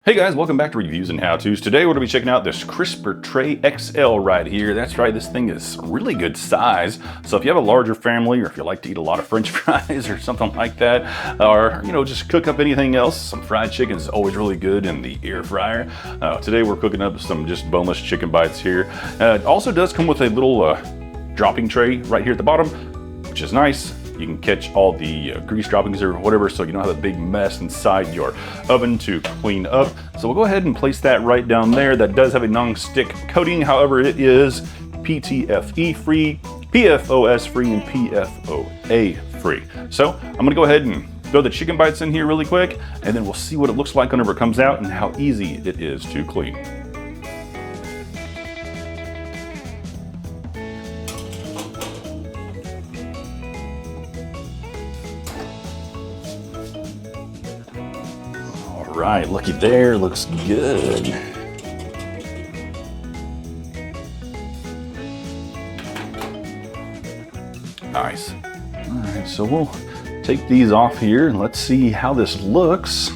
Hey guys, welcome back to Reviews and How-Tos. Today we're going to be checking out this Crisper Tray XL right here. That's right, this thing is really good size. So if you have a larger family, or if you like to eat a lot of French fries or something like that, or just cook up anything else, some fried chicken is always really good in the air fryer. Today we're cooking up some just boneless chicken bites here. It also does come with a little dropping tray right here at the bottom, which is nice. You can catch all the grease droppings or whatever, so you don't have a big mess inside your oven to clean up. So we'll go ahead and place that right down there. That does have a non-stick coating, however it is PTFE free, PFOS free, and PFOA free. So I'm gonna go ahead and throw the chicken bites in here really quick, and then we'll see what it looks like whenever it comes out and how easy it is to clean. Right, looky there, looks good. Nice. All right, so we'll take these off here and let's see how this looks.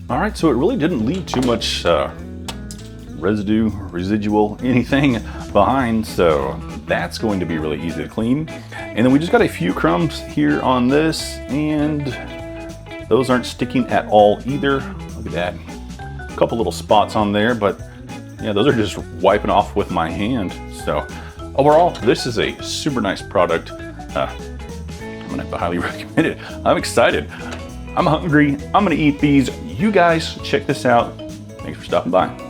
All right, so it really didn't leave too much residual, anything behind, so that's going to be really easy to clean. And then we just got a few crumbs here on this, and those aren't sticking at all either. Look at that. A couple little spots on there, but yeah, those are just wiping off with my hand. So overall, this is a super nice product. I'm gonna have to highly recommend it. I'm excited. I'm hungry. I'm gonna eat these. You guys check this out. Thanks for stopping by.